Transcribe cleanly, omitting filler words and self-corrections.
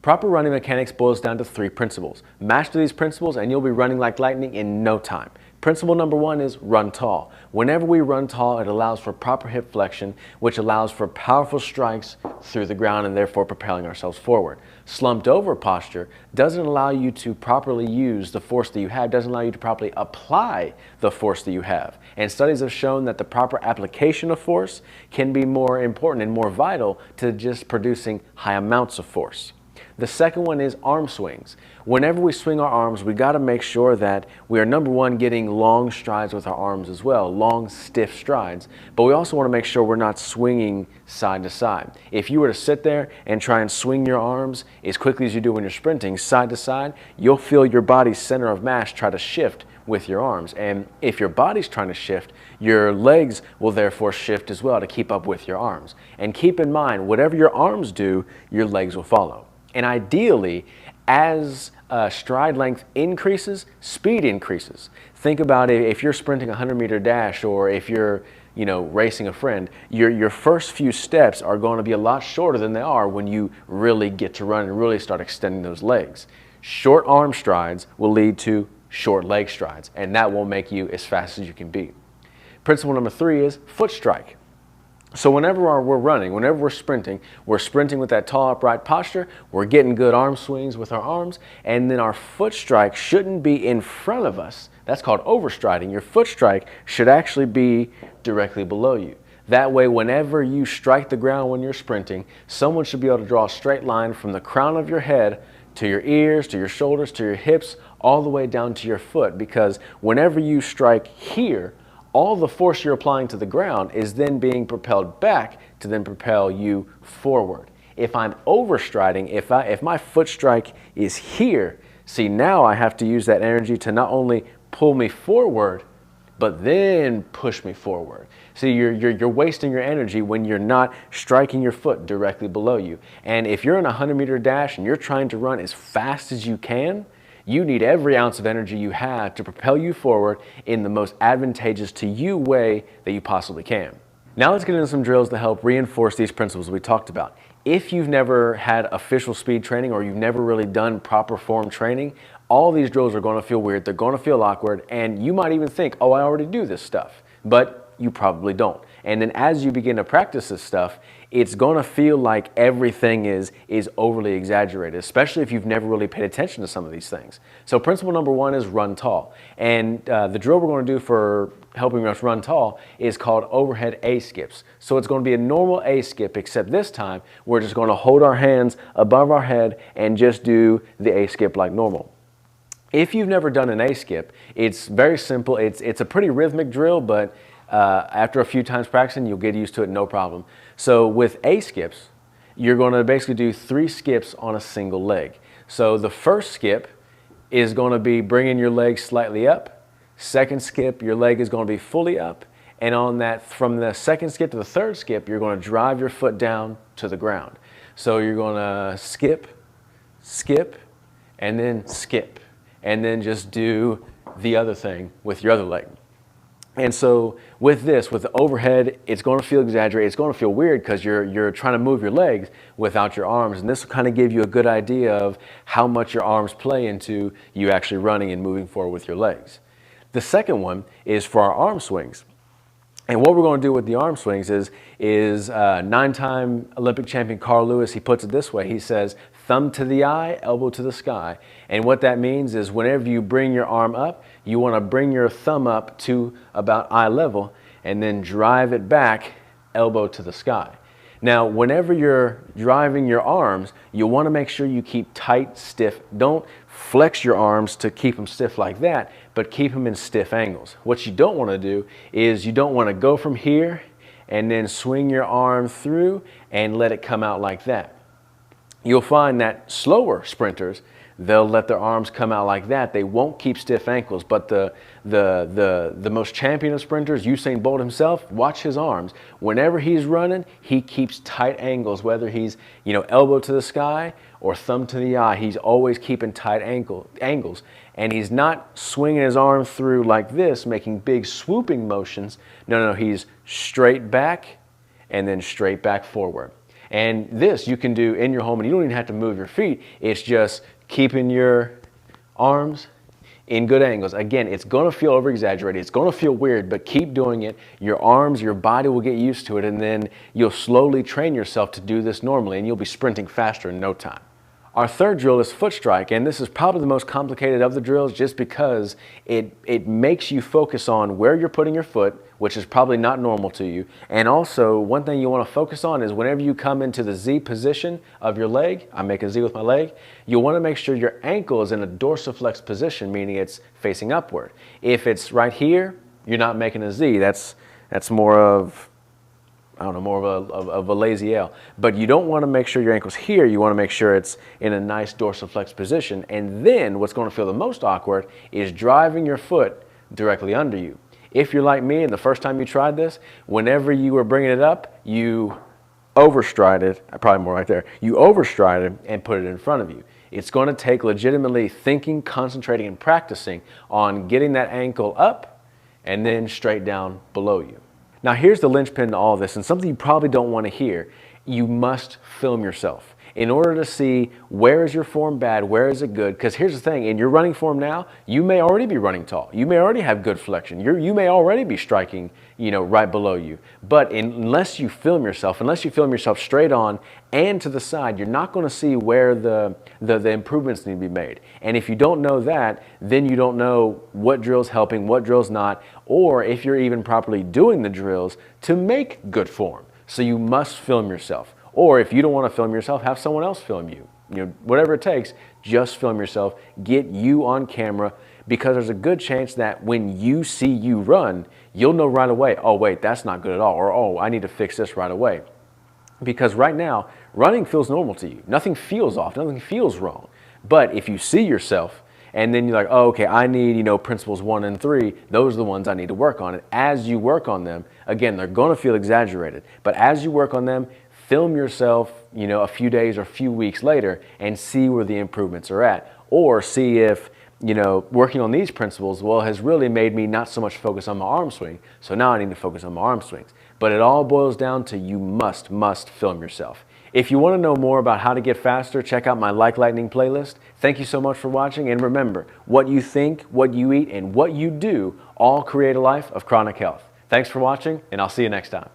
Proper running mechanics boils down to 3 principles. Master these principles and you'll be running like lightning in no time. Principle number 1 is run tall. Whenever we run tall, it allows for proper hip flexion, which allows for powerful strikes through the ground and therefore propelling ourselves forward. Slumped over posture doesn't allow you to properly use the force that you have, doesn't allow you to properly apply the force that you have. And studies have shown that the proper application of force can be more important and more vital to just producing high amounts of force. The second one is arm swings. Whenever we swing our arms, we got to make sure that we are, number 1, getting long strides with our arms as well, long, stiff strides. But we also want to make sure we're not swinging side to side. If you were to sit there and try and swing your arms as quickly as you do when you're sprinting side to side, you'll feel your body's center of mass try to shift with your arms. And if your body's trying to shift, your legs will therefore shift as well to keep up with your arms. And keep in mind, whatever your arms do, your legs will follow. And ideally, as stride length increases, speed increases. Think about it, if you're sprinting a 100-meter dash, or if you're racing a friend, your first few steps are going to be a lot shorter than they are when you really get to run and really start extending those legs. Short arm strides will lead to short leg strides, and that will make you as fast as you can be. Principle number 3 is foot strike. So whenever we're running, whenever we're sprinting with that tall upright posture, we're getting good arm swings with our arms, and then our foot strike shouldn't be in front of us. That's called overstriding. Your foot strike should actually be directly below you. That way, whenever you strike the ground when you're sprinting, someone should be able to draw a straight line from the crown of your head to your ears, to your shoulders, to your hips, all the way down to your foot, because whenever you strike here, all the force you're applying to the ground is then being propelled back to then propel you forward. If I'm overstriding, if my foot strike is here, see, now I have to use that energy to not only pull me forward, but then push me forward. See, you're wasting your energy when you're not striking your foot directly below you. And if you're in a 100-meter dash and you're trying to run as fast as you can, you need every ounce of energy you have to propel you forward in the most advantageous to you way that you possibly can. Now let's get into some drills to help reinforce these principles we talked about. If you've never had official speed training, or you've never really done proper form training, all these drills are going to feel weird, they're going to feel awkward, and you might even think, oh, I already do this stuff, but you probably don't. And then as you begin to practice this stuff, it's going to feel like everything is overly exaggerated, especially if you've never really paid attention to some of these things. So principle number 1 is run tall. And the drill we're going to do for helping us run tall is called overhead A skips. So it's going to be a normal A skip, except this time we're just going to hold our hands above our head and just do the A skip like normal. If you've never done an A skip, it's very simple. It's a pretty rhythmic drill, but after a few times practicing, you'll get used to it, no problem. So with A skips, you're going to basically do 3 skips on a single leg. So the first skip is going to be bringing your leg slightly up. Second skip, your leg is going to be fully up. And on that, from the second skip to the third skip, you're going to drive your foot down to the ground. So you're going to skip, skip, and then skip. And then just do the other thing with your other leg. And so with this, with the overhead, it's going to feel exaggerated. It's going to feel weird because you're trying to move your legs without your arms. And this will kind of give you a good idea of how much your arms play into you actually running and moving forward with your legs. The second one is for our arm swings. And what we're going to do with the arm swings is 9-time Olympic champion Carl Lewis, he puts it this way. He says, thumb to the eye, elbow to the sky. And what that means is whenever you bring your arm up, you want to bring your thumb up to about eye level and then drive it back, elbow to the sky. Now, whenever you're driving your arms, you want to make sure you keep tight, stiff. Don't flex your arms to keep them stiff like that, but keep them in stiff angles. What you don't want to do is you don't want to go from here and then swing your arm through and let it come out like that. You'll find that slower sprinters, they'll let their arms come out like that. They won't keep stiff ankles, but the most champion of sprinters, Usain Bolt himself, watch his arms. Whenever he's running, he keeps tight angles, whether he's elbow to the sky or thumb to the eye. He's always keeping tight angles, and he's not swinging his arm through like this, making big swooping motions. No, he's straight back and then straight back forward. And this you can do in your home and you don't even have to move your feet. It's just keeping your arms in good angles. Again, it's going to feel over exaggerated. It's going to feel weird, but keep doing it. Your arms, your body will get used to it, and then you'll slowly train yourself to do this normally, and you'll be sprinting faster in no time. Our third drill is foot strike, and this is probably the most complicated of the drills just because it makes you focus on where you're putting your foot, which is probably not normal to you. And also, one thing you want to focus on is whenever you come into the Z position of your leg, I make a Z with my leg, you'll want to make sure your ankle is in a dorsiflex position, meaning it's facing upward. If it's right here, you're not making a Z. That's more of, I don't know, more of a lazy L. But you don't want to make sure your ankle's here. You want to make sure it's in a nice dorsiflex position. And then what's going to feel the most awkward is driving your foot directly under you. If you're like me and the first time you tried this, whenever you were bringing it up, you overstrided, probably more right there, you overstrided and put it in front of you. It's going to take legitimately thinking, concentrating, and practicing on getting that ankle up and then straight down below you. Now here's the linchpin to all this, and something you probably don't want to hear. You must film yourself in order to see where is your form bad, where is it good. Because here's the thing, in your running form now, you may already be running tall. You may already have good flexion. You may already be striking, right below you. But unless you film yourself straight on and to the side, you're not going to see where the improvements need to be made. And if you don't know that, then you don't know what drill's helping, what drill's not, or if you're even properly doing the drills to make good form. So you must film yourself. Or if you don't want to film yourself, have someone else film you. Whatever it takes, just film yourself. Get you on camera, because there's a good chance that when you see you run, you'll know right away, oh wait, that's not good at all, or oh, I need to fix this right away. Because right now, running feels normal to you. Nothing feels off, nothing feels wrong. But if you see yourself and then you're like, oh, okay, I need, principles 1 and 3, those are the ones I need to work on. And as you work on them, again, they're going to feel exaggerated, but as you work on them, film yourself, a few days or a few weeks later and see where the improvements are at. Or see if, working on these principles, has really made me not so much focus on my arm swing. So now I need to focus on my arm swings. But it all boils down to you must film yourself. If you want to know more about how to get faster, check out my Like Lightning playlist. Thank you so much for watching. And remember, what you think, what you eat, and what you do all create a life of chronic health. Thanks for watching, and I'll see you next time.